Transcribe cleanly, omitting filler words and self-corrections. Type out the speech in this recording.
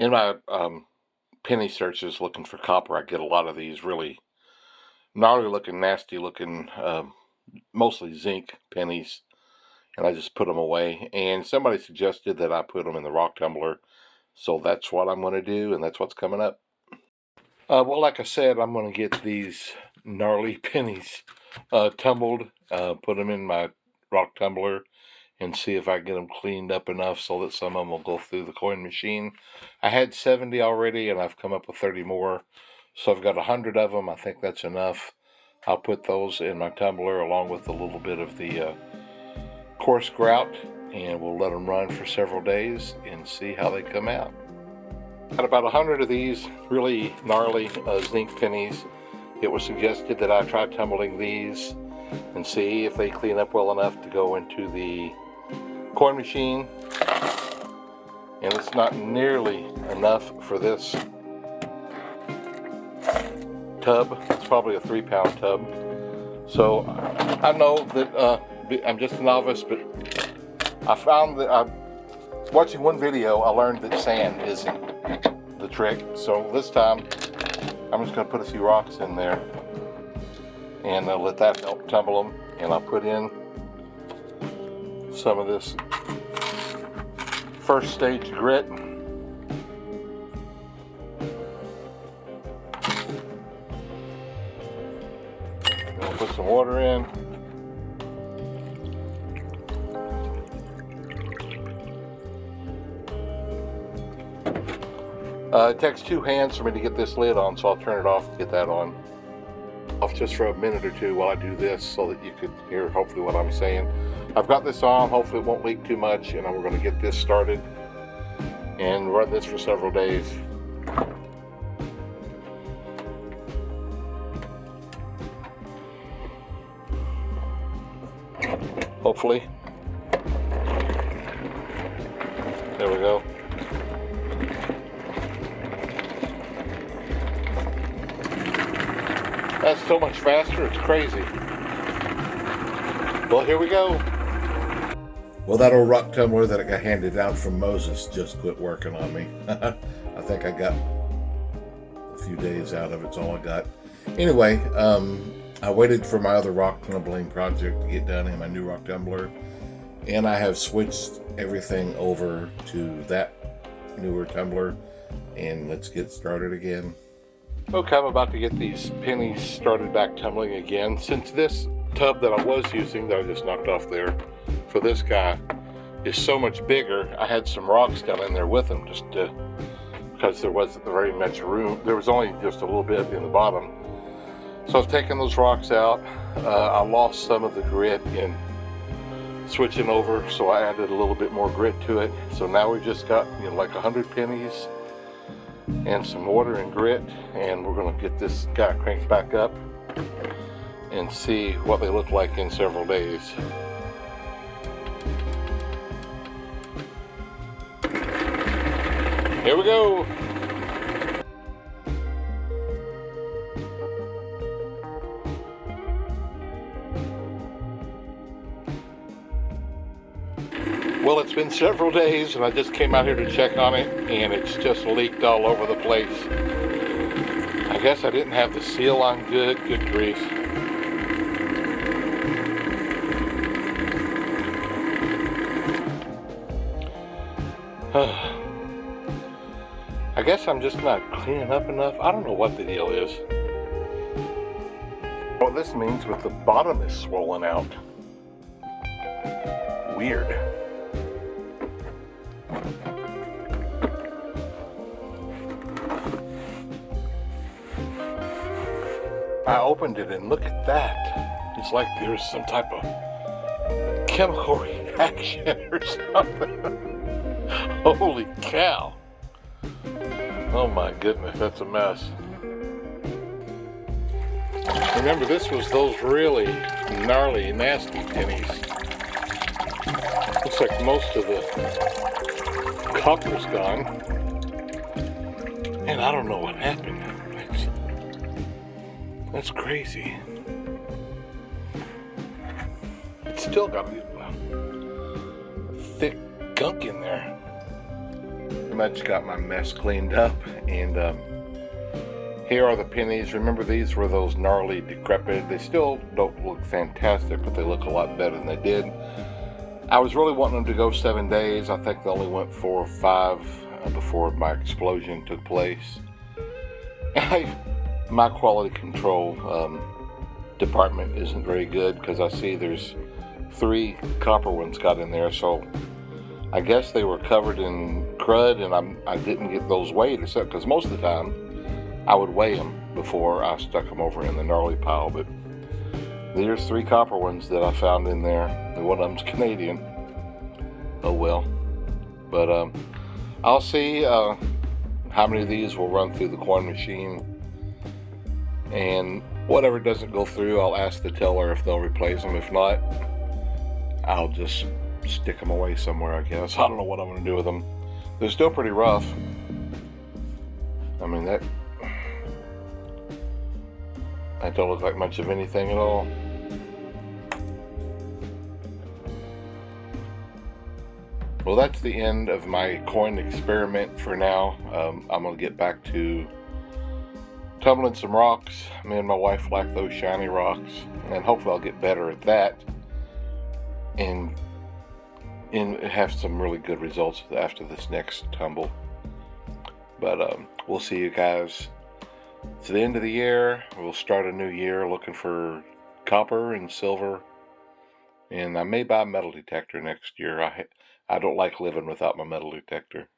In my penny searches looking for copper, I get a lot of these really gnarly looking, nasty looking, mostly zinc pennies, and I just put them away. And somebody suggested that I put them in the rock tumbler, so that's what I'm going to do, and that's what's coming up. Well, like I said, I'm going to get these gnarly pennies tumbled, put them in my rock tumbler, and see if I can get them cleaned up enough so that some of them will go through the coin machine. I had 70 already, and I've come up with 30 more, so I've got 100 of them. I think that's enough. I'll put those in my tumbler along with a little bit of the coarse grout, and we'll let them run for several days and see how they come out. Got about 100 of these really gnarly zinc pennies. It was suggested that I try tumbling these and see if they clean up well enough to go into the coin machine, and it's not nearly enough for this tub. It's probably a 3-pound tub, so I know that I'm just a novice, but I found that watching one video, I learned that sand isn't the trick. So this time I'm just going to put a few rocks in there and let that help tumble them, and I'll put in some of this first stage grit. We'll put some water in. It takes 2 hands for me to get this lid on, so I'll turn it off to get that on. Off just for a minute or two while I do this so that you could hear hopefully what I'm saying. I've got this on, hopefully it won't leak too much, and we're going to get this started and run this for several days. Hopefully. There we go. That's so much faster, it's crazy. Well, here we go. Well, that old rock tumbler that I got handed out from Moses just quit working on me. I think I got a few days out of it, it's all I got. Anyway, I waited for my other rock tumbling project to get done in my new rock tumbler, and I have switched everything over to that newer tumbler, and let's get started again. Okay, I'm about to get these pennies started back tumbling again. Since this tub that I was using, that I just knocked off there for this guy, is so much bigger, I had some rocks down in there with them just because there wasn't very much room. There was only just a little bit in the bottom. So I've taken those rocks out. I lost some of the grit in switching over, so I added a little bit more grit to it. So now we've just got, like 100 pennies and some water and grit, and we're going to get this guy cranked back up and see what they look like in several days. Here we go. Well, it's been several days, and I just came out here to check on it, and it's just leaked all over the place. I guess I didn't have the seal on good grief. I guess I'm just not cleaning up enough. I don't know what the deal is. What this means with the bottom is swollen out. Weird. I opened it and look at that. It's like there's some type of chemical reaction or something. Holy cow. Oh my goodness, that's a mess. Remember, this was those really gnarly, nasty pennies. Looks like most of the copper's gone. And I don't know what happened. That's crazy. It's still got thick gunk in there. much got my mess cleaned up, and here are the pennies. Remember, these were those gnarly, decrepit. They still don't look fantastic, but they look a lot better than they did. I was really wanting them to go 7 days. I think they only went 4 or 5 before my explosion took place. My quality control department isn't very good, because I see there's 3 copper ones got in there, so I guess they were covered in crud, and I didn't get those weighed, except because most of the time I would weigh them before I stuck them over in the gnarly pile. But there's 3 copper ones that I found in there, and one of them's Canadian. Oh well. But I'll see how many of these will run through the coin machine, and whatever doesn't go through, I'll ask the teller if they'll replace them. If not, I'll just stick them away somewhere, I guess. I don't know what I'm going to do with them. They're still pretty rough. I mean, that don't look like much of anything at all. Well, that's the end of my coin experiment for now. I'm going to get back to tumbling some rocks. Me and my wife like those shiny rocks, and hopefully I'll get better at that and have some really good results after this next tumble. But we'll see you guys. It's the end of the year. We'll start a new year looking for copper and silver, and I may buy a metal detector next year. I don't like living without my metal detector.